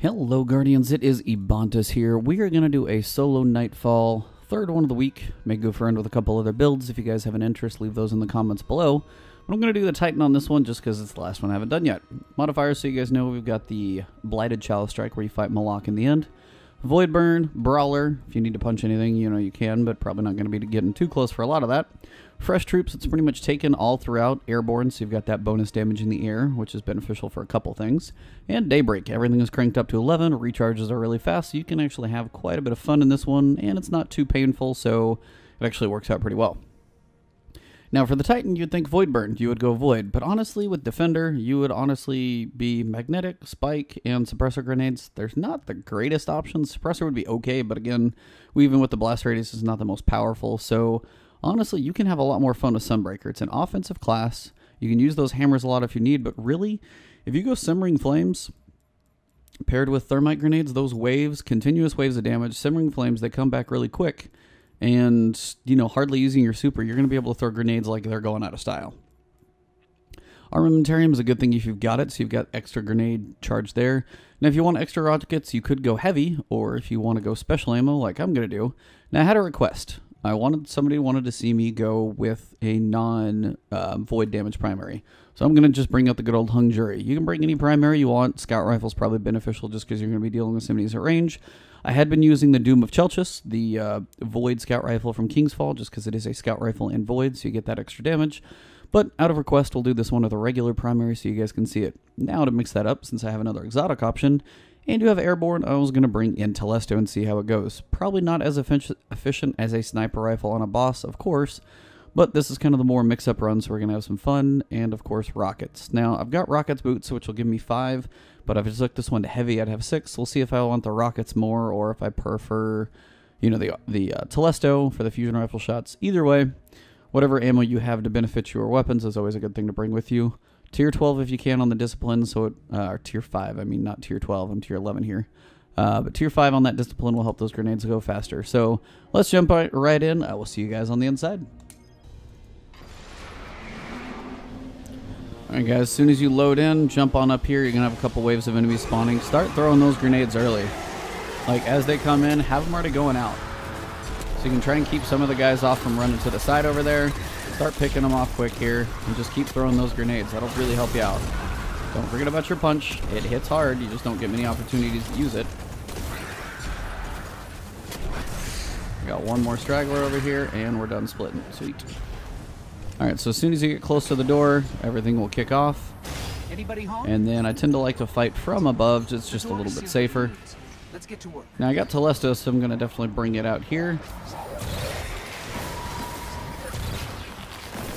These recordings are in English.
Hello Guardians, it is Ebontis here. We are going to do a solo Nightfall, third one of the week. May go for end with a couple other builds. If you guys have an interest, leave those in the comments below. But I'm going to do the Titan on this one just because it's the last one I haven't done yet. Modifiers, so you guys know, we've got the Blighted Chalice strike where you fight Malok in the end. Void Burn, Brawler, if you need to punch anything, you know you can, but probably not going to be getting too close for a lot of that. Fresh Troops, it's pretty much taken all throughout. Airborne, so you've got that bonus damage in the air, which is beneficial for a couple things. And Daybreak, everything is cranked up to 11, recharges are really fast, so you can actually have quite a bit of fun in this one, and it's not too painful, so it actually works out pretty well. Now for the Titan, you'd think Void Burn, you would go Void, but honestly with Defender, you would honestly be Magnetic, Spike, and Suppressor Grenades. There's not the greatest options. Suppressor would be okay, but again, even with the Blast Radius, is not the most powerful, so honestly, you can have a lot more fun with Sunbreaker. It's an offensive class. You can use those hammers a lot if you need, but really, if you go Simmering Flames paired with Thermite Grenades, those waves, continuous waves of damage, Simmering Flames, they come back really quick. And, you know, hardly using your super, you're going to be able to throw grenades like they're going out of style. Armamentarium is a good thing if you've got it, so you've got extra grenade charge there. Now, if you want extra rockets, you could go heavy, or if you want to go special ammo, like I'm going to do. Now, I had a request. Somebody wanted to see me go with a non-void damage primary. So I'm going to just bring out the good old hung jury. You can bring any primary you want. Scout Rifle's probably beneficial just because you're going to be dealing with enemies at range. I had been using the Doom of Chelchis, the Void Scout Rifle from Kingsfall, just because it is a Scout Rifle and Void, so you get that extra damage. But out of request, we'll do this one with a regular primary so you guys can see it. Now to mix that up, since I have another exotic option, and you have Airborne, I was going to bring in Telesto and see how it goes. Probably not as efficient as a Sniper Rifle on a boss, of course, but this is kind of the more mix-up run, so we're going to have some fun, and of course, Rockets. Now, I've got Rockets boots, which will give me 5, but if I took this one to heavy, I'd have 6. We'll see if I want the Rockets more, or if I prefer, you know, the Telesto for the fusion rifle shots. Either way, whatever ammo you have to benefit your weapons is always a good thing to bring with you. Tier 12 if you can on the discipline, so it, or Tier 5, I mean not Tier 12, I'm Tier 11 here. But Tier 5 on that discipline will help those grenades go faster. So let's jump right in. I will see you guys on the inside. Alright guys, as soon as you load in, jump on up here. You're going to have a couple waves of enemies spawning. Start throwing those grenades early. Like as they come in, have them already going out. So you can try and keep some of the guys off from running to the side over there. Start picking them off quick here, and just keep throwing those grenades. That'll really help you out. Don't forget about your punch. It hits hard. You just don't get many opportunities to use it. We got one more straggler over here, and we're done splitting. Sweet. Alright, so as soon as you get close to the door, everything will kick off. Anybody home? And then I tend to like to fight from above. It's just a little bit safer. Let's get to work. Now I got Telesto, so I'm going to definitely bring it out here.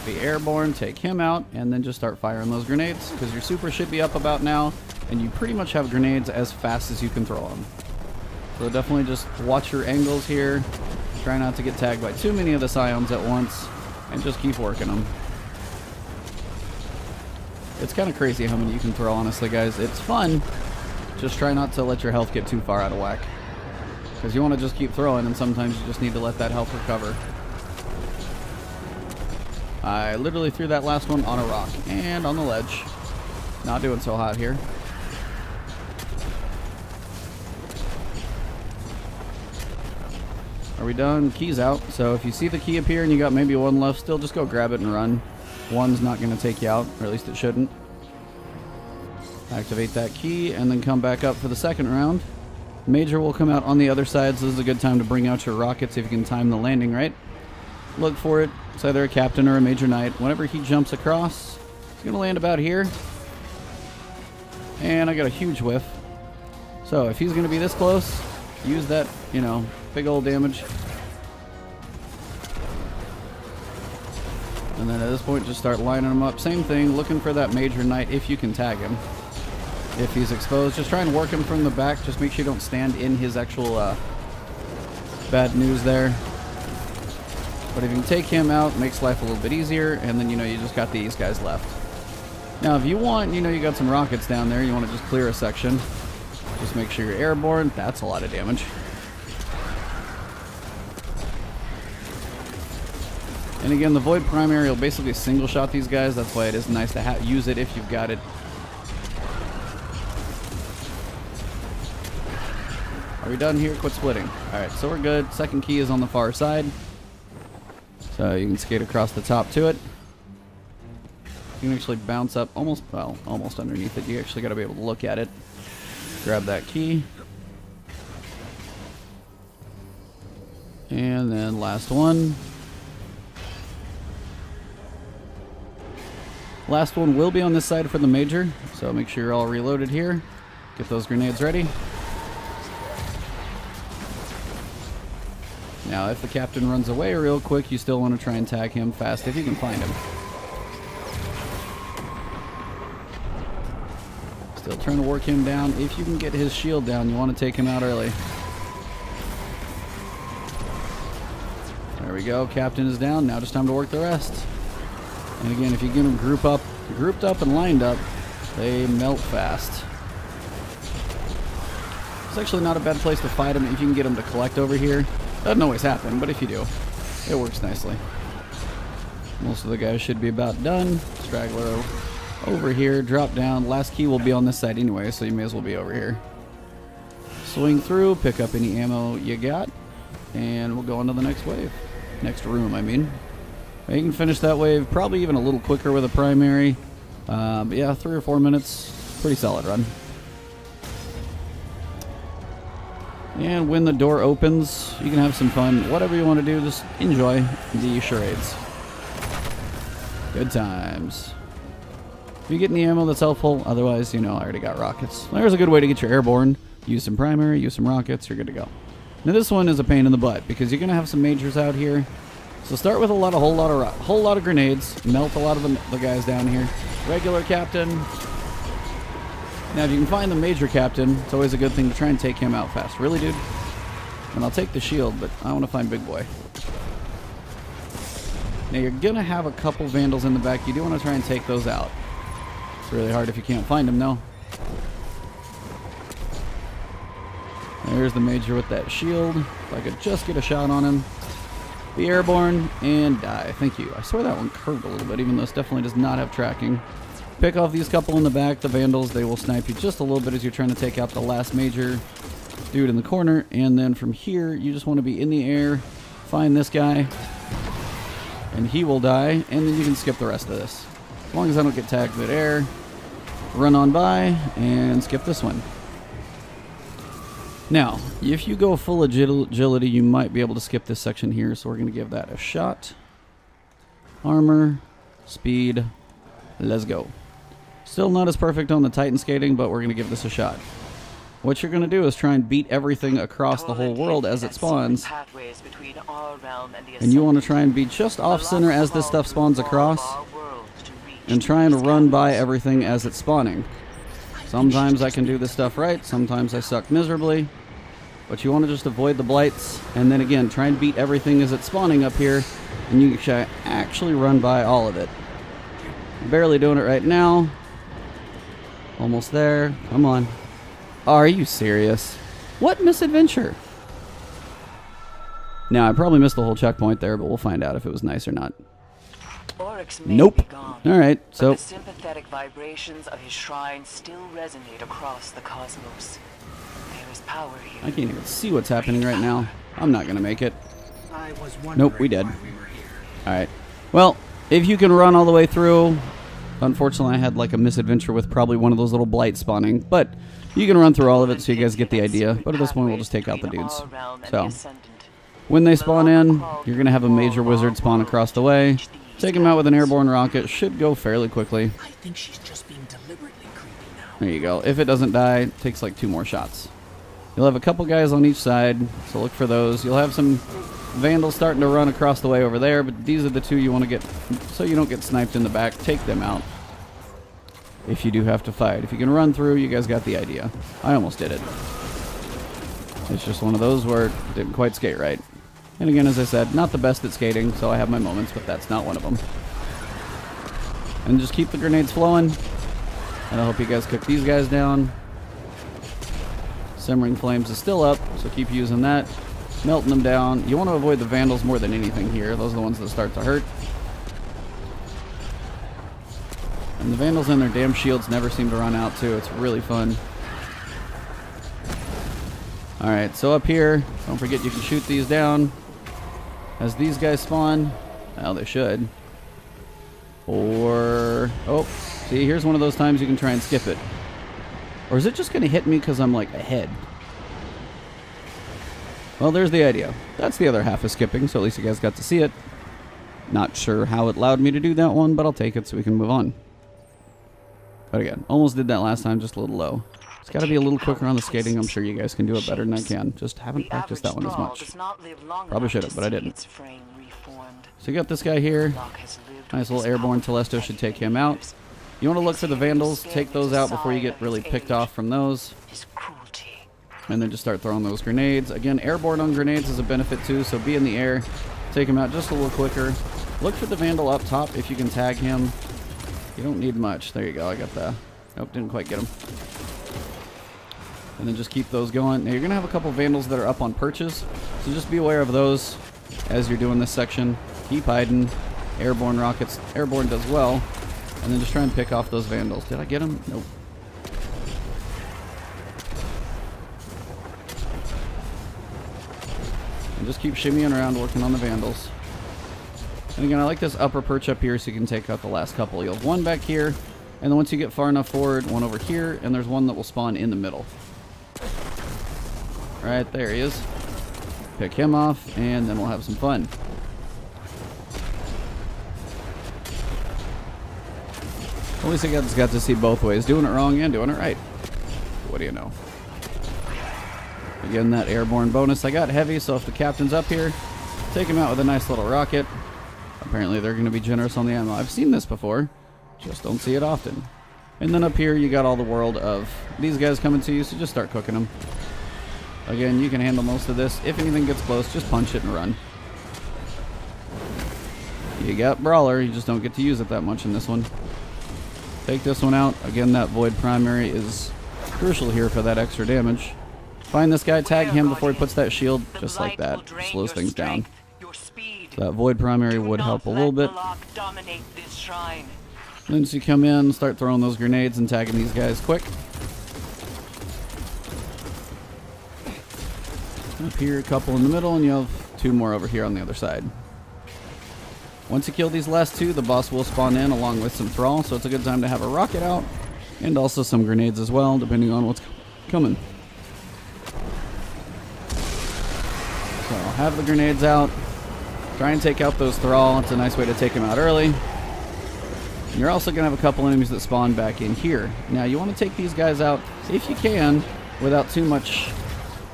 Be Airborne, take him out, and then just start firing those grenades, because your super should be up about now, and you pretty much have grenades as fast as you can throw them. So definitely just watch your angles here. Try not to get tagged by too many of the Scions at once, and just keep working them. It's kind of crazy how many you can throw, honestly, guys. It's fun. Just try not to let your health get too far out of whack, because you want to just keep throwing, and sometimes you just need to let that health recover. I literally threw that last one on a rock and on the ledge. Not doing so hot here. Are we done? Key's out. So if you see the key appear and you got maybe one left still, just go grab it and run. One's not going to take you out, or at least it shouldn't. Activate that key and then come back up for the second round. Major will come out on the other side, so this is a good time to bring out your rockets if you can time the landing right. Look for it. It's either a captain or a major knight. Whenever he jumps across, he's going to land about here. And I got a huge whiff. So if he's going to be this close, use that, you know, big old damage. And then at this point, just start lining them up. Same thing, looking for that major knight if you can tag him. If he's exposed, just try and work him from the back. Just make sure you don't stand in his actual bad news there. But if you can take him out, it makes life a little bit easier, and then, you know, you just got these guys left. Now, if you want, you know, you got some rockets down there, you want to just clear a section. Just make sure you're airborne. That's a lot of damage. And again, the Void Primary will basically single shot these guys. That's why it is nice to use it if you've got it. Are we done here? Quit splitting. Alright, so we're good. Second key is on the far side. So you can skate across the top to it. You can actually bounce up almost underneath it. You actually got to be able to look at it. Grab that key. And then last one. Last one will be on this side for the major, so make sure you're all reloaded here. Get those grenades ready. Now, if the captain runs away real quick, you still want to try and tag him fast if you can find him. Still trying to work him down. If you can get his shield down, you want to take him out early. There we go. Captain is down. Now just time to work the rest. And again, if you get them grouped up and lined up, they melt fast. It's actually not a bad place to fight them if you can get them to collect over here. Doesn't always happen, but if you do, it works nicely. Most of the guys should be about done. Straggler over here, drop down. Last key will be on this side anyway, so you may as well be over here. Swing through, pick up any ammo you got, and we'll go on to the next wave. Next room, I mean. You can finish that wave probably even a little quicker with a primary. But yeah, 3 or 4 minutes. Pretty solid run. And when the door opens, you can have some fun. Whatever you want to do, just enjoy the charades. Good times. If you get any ammo, that's helpful. Otherwise, you know, I already got rockets. There's a good way to get your airborne. Use some primary, use some rockets, you're good to go. Now this one is a pain in the butt because you're going to have some majors out here. So start with a whole lot of grenades. Melt a lot of the guys down here. Regular captain. Now if you can find the major captain, it's always a good thing to try and take him out fast. Really, dude? And I'll take the shield, but I want to find big boy. Now you're going to have a couple vandals in the back. You do want to try and take those out. It's really hard if you can't find them, though. There's the major with that shield. If I could just get a shot on him. Be airborne and die. Thank you. I swear that one curved a little bit, even though this definitely does not have tracking. Pick off these couple in the back, the vandals. They will snipe you just a little bit as you're trying to take out the last major dude in the corner. And then from here, you just want to be in the air. Find this guy. And he will die. And then you can skip the rest of this. As long as I don't get tagged mid-air. Run on by and skip this one. Now, if you go full agility, you might be able to skip this section here, so we're going to give that a shot. Armor, speed, let's go. Still not as perfect on the Titan skating, but we're going to give this a shot. What you're going to do is try and beat everything across the whole world as it spawns. And you want to try and be just off-center as this stuff spawns across, and try and run by everything as it's spawning. Sometimes I can do this stuff right, sometimes I suck miserably, but you want to just avoid the blights, and then again, try and beat everything as it's spawning up here, and you can actually run by all of it. Barely doing it right now. Almost there. Come on. Are you serious? What misadventure? Now, I probably missed the whole checkpoint there, but we'll find out if it was nice or not. Nope. Alright, so the sympathetic vibrations of his shrine still resonate across the cosmos. There is power here. I can't even see what's happening right now. I'm not gonna make it. I was Nope, we did. Alright. Well, if you can run all the way through, unfortunately I had like a misadventure with probably one of those little blights spawning, but you can run through all of it so you guys get the idea. But at this point we'll just take out the dudes. So when they spawn in, you're gonna have a major wizard spawn across the way. Take him out with an airborne rocket. Should go fairly quickly. I think she's just being deliberately creepy now. There you go. If it doesn't die, it takes like 2 more shots. You'll have a couple guys on each side, so look for those. You'll have some vandals starting to run across the way over there, but these are the 2 you want to get, so you don't get sniped in the back. Take them out. If you do have to fight. If you can run through, you guys got the idea. I almost did it. It's just one of those where it didn't quite skate right. And again, as I said, not the best at skating, so I have my moments, but that's not one of them. And just keep the grenades flowing. And I hope you guys cook these guys down. Simmering Flames is still up, so keep using that. Melting them down. You want to avoid the vandals more than anything here. Those are the ones that start to hurt. And the vandals and their damn shields never seem to run out, too. It's really fun. Alright, so up here, don't forget you can shoot these down as these guys spawn. Well, they should. Or... oh, see, here's one of those times you can try and skip it. Or is it just going to hit me because I'm, like, ahead? Well, there's the idea. That's the other half of skipping, so at least you guys got to see it. Not sure how it allowed me to do that one, but I'll take it so we can move on. But again, almost did that last time, just a little low. It's got to be a little quicker on the skating. I'm sure you guys can do it better than I can. Just haven't practiced that one as much. Probably should have, but I didn't. So you got this guy here. Nice little airborne Telesto, should take him out. You want to look for the Vandals, take those out before you get really picked off from those. And then just start throwing those grenades. Again, airborne on grenades is a benefit too, so be in the air. Take him out just a little quicker. Look for the Vandal up top if you can tag him. You don't need much. There you go, I got the... nope, didn't quite get him. And then just keep those going. Now you're going to have a couple Vandals that are up on perches, so just be aware of those as you're doing this section. Keep hiding. Airborne rockets. Airborne does well. And then just try and pick off those Vandals. Did I get them? Nope. And just keep shimmying around working on the Vandals. And again, I like this upper perch up here so you can take out the last couple. You'll have one back here, and then once you get far enough forward, one over here, and there's one that will spawn in the middle. Right, there he is. Pick him off, and then we'll have some fun. At least I got to see both ways, doing it wrong and doing it right. What do you know? Again, that airborne bonus. I got heavy, so if the captain's up here, take him out with a nice little rocket. Apparently they're going to be generous on the ammo. I've seen this before, just don't see it often. And then up here you got all the world of these guys coming to you, so just start cooking them. Again, you can handle most of this. If anything gets close, just punch it and run. You got Brawler, you just don't get to use it that much in this one. Take this one out. Again, that Void Primary is crucial here for that extra damage. Find this guy, tag him before he puts that shield, just like that. Slows things down. So that Void Primary would help a little bit. Then as you come in, start throwing those grenades and tagging these guys quick. Up here, a couple in the middle, and you have two more over here on the other side. Once you kill these last two, the boss will spawn in along with some Thrall, so it's a good time to have a rocket out, and also some grenades as well, depending on what's coming. So have the grenades out. Try and take out those Thrall. It's a nice way to take them out early. And you're also going to have a couple enemies that spawn back in here. Now you want to take these guys out, if you can, without too much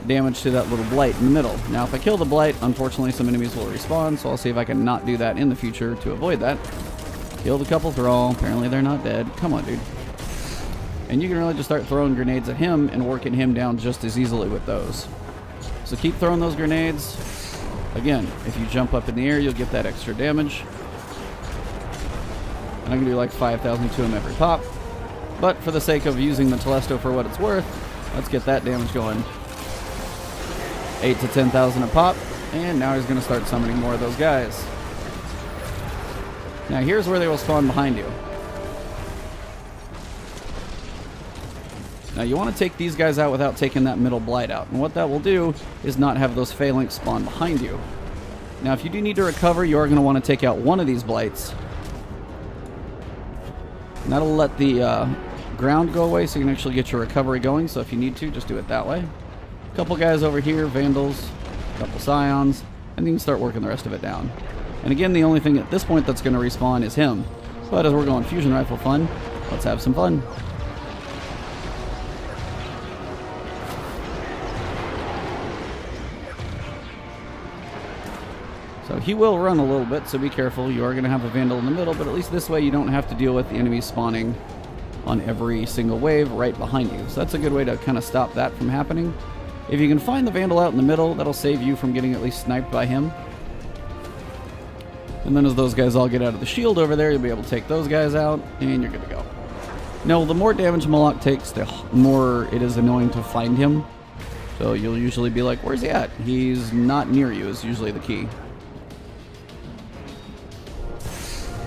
damage to that little Blight in the middle. Now if I kill the Blight, unfortunately some enemies will respawn, so I'll see if I can not do that in the future to avoid that. Killed a couple Thrall. Apparently they're not dead. Come on, dude. And you can really just start throwing grenades at him and working him down just as easily with those. So keep throwing those grenades. Again, if you jump up in the air, you'll get that extra damage. And I'm going to do like 5,000 to him every pop. But for the sake of using the Telesto for what it's worth, let's get that damage going. 8 to 10,000 a pop. And now he's going to start summoning more of those guys. Now here's where they will spawn behind you. Now you want to take these guys out without taking that middle Blight out. And what that will do is not have those phalanx spawn behind you. Now if you do need to recover, you are going to want to take out one of these Blights. And that'll let the ground go away so you can actually get your recovery going. So if you need to, just do it that way. A couple guys over here, Vandals, a couple Scions, and you can start working the rest of it down. And again, the only thing at this point that's going to respawn is him. But as we're going fusion rifle fun, let's have some fun. So he will run a little bit, so be careful. You are going to have a Vandal in the middle, but at least this way you don't have to deal with the enemies spawning on every single wave right behind you. So that's a good way to kind of stop that from happening. If you can find the Vandal out in the middle, that'll save you from getting at least sniped by him. And then as those guys all get out of the shield over there, you'll be able to take those guys out, and you're good to go. Now, the more damage Malok takes, the more it is annoying to find him. So you'll usually be like, where's he at? He's not near you is usually the key.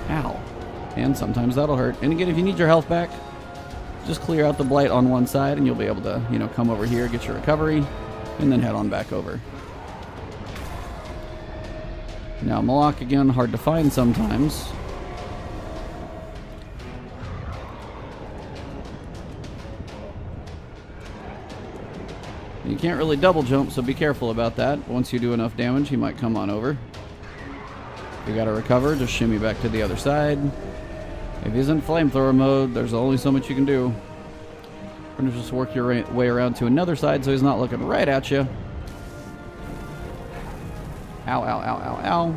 Ow. And sometimes that'll hurt. And again, if you need your health back, just clear out the Blight on one side and you'll be able to, you know, come over here, get your recovery. and then head on back over. Now Malok again, hard to find sometimes. You can't really double jump, so be careful about that. Once you do enough damage, he might come on over. You gotta recover, just shimmy back to the other side. If he's in flamethrower mode, there's only so much you can do. We're gonna just work your way around to another side so he's not looking right at you. Ow, ow, ow, ow, ow.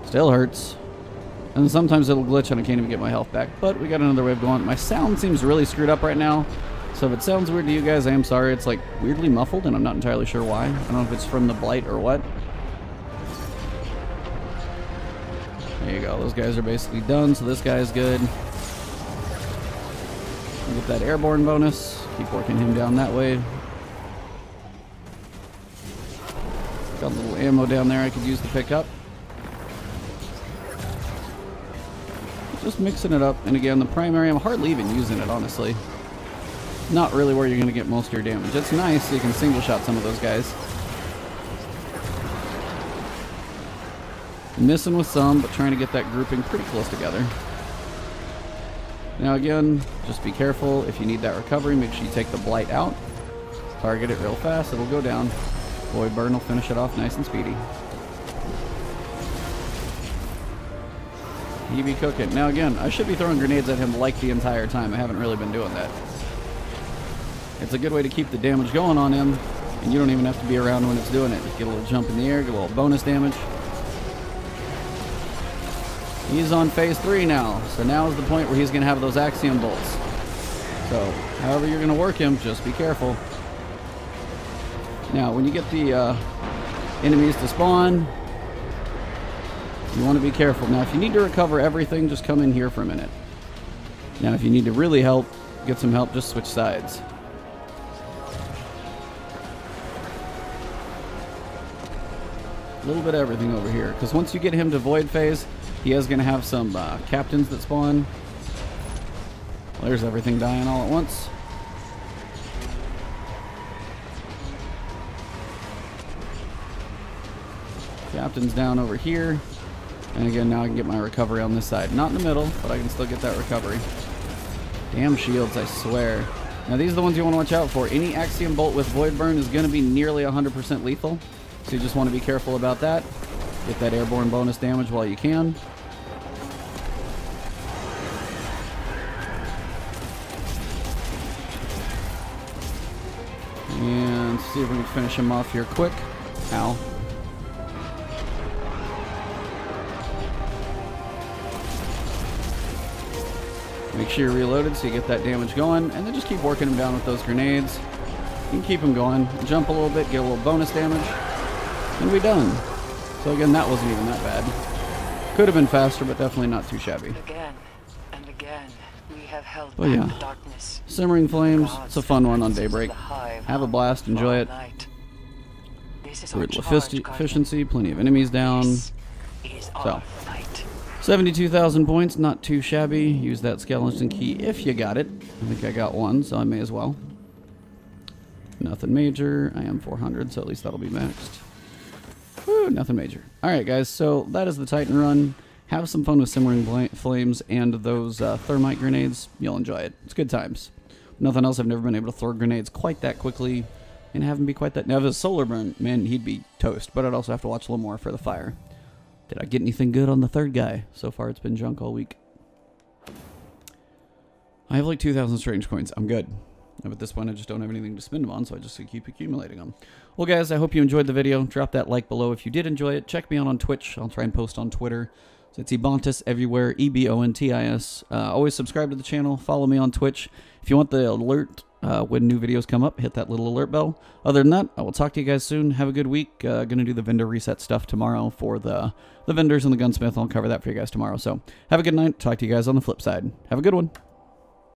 Still hurts. And sometimes it'll glitch and I can't even get my health back. But we got another wave going. My sound seems really screwed up right now. So if it sounds weird to you guys, I am sorry. It's like weirdly muffled and I'm not entirely sure why. I don't know if it's from the blight or what. There you go. Those guys are basically done, so this guy's good. Get that airborne bonus. Keep working him down that way. Got a little ammo down there I could use to pick up. Just mixing it up. And again, the primary, I'm hardly even using it, honestly. Not really where you're going to get most of your damage. It's nice so you can single shot some of those guys. Missing with some, but trying to get that grouping pretty close together. Now again, just be careful. If you need that recovery, make sure you take the blight out. Target it real fast, it'll go down. Void burn will finish it off nice and speedy. He be cooking. Now again, I should be throwing grenades at him like the entire time. I haven't really been doing that. It's a good way to keep the damage going on him, and you don't even have to be around when it's doing it. Just get a little jump in the air, get a little bonus damage. He's on phase 3 now, so now is the point where he's going to have those axiom bolts. So, however you're going to work him, just be careful. Now, when you get the enemies to spawn, you want to be careful. Now, if you need to recover everything, just come in here for a minute. Now, if you need to really help, get some help, just switch sides. A little bit of everything over here, because once you get him to void phase, he is going to have some captains that spawn. Well, there's everything dying all at once. Captain's down over here. And again, now I can get my recovery on this side. Not in the middle, but I can still get that recovery. Damn shields, I swear. Now these are the ones you want to watch out for. Any Axiom Bolt with Void Burn is going to be nearly 100% lethal. So you just want to be careful about that. Get that airborne bonus damage while you can. And see if we can finish him off here quick. Ow. Make sure you're reloaded so you get that damage going, and then just keep working him down with those grenades. You can keep him going. Jump a little bit, get a little bonus damage, and we're done. So again, that wasn't even that bad. Could have been faster, but definitely not too shabby. Again and again, we have held Oh yeah, the darkness. Simmering Flames, it's a fun one on Daybreak. Have a blast, enjoy it. Brutal efficiency, plenty of enemies down. So, 72,000 points, not too shabby. Use that skeleton key if you got it. I think I got one, so I may as well. Nothing major. I am 400, so at least that'll be maxed. Woo, nothing major. Alright guys, so that is the Titan run. Have some fun with Simmering Flames and those thermite grenades. You'll enjoy it. It's good times. Nothing else, I've never been able to throw grenades quite that quickly and have them be quite that... Now if it was Solar Burn, man, he'd be toast, but I'd also have to watch a little more for the fire. Did I get anything good on the third guy? So far it's been junk all week. I have like 2,000 strange coins. I'm good. But at this point I just don't have anything to spend them on, so I just keep accumulating them. Well guys, I hope you enjoyed the video. Drop that like below if you did enjoy it. Check me out on Twitch. I'll try and post on Twitter. So it's Ebontis everywhere, Ebontis. Always subscribe to the channel. Follow me on Twitch. If you want the alert when new videos come up, hit that little alert bell. Other than that, I will talk to you guys soon. Have a good week. Gonna do the vendor reset stuff tomorrow for the vendors and the gunsmith. I'll cover that for you guys tomorrow. So have a good night. Talk to you guys on the flip side. Have a good one.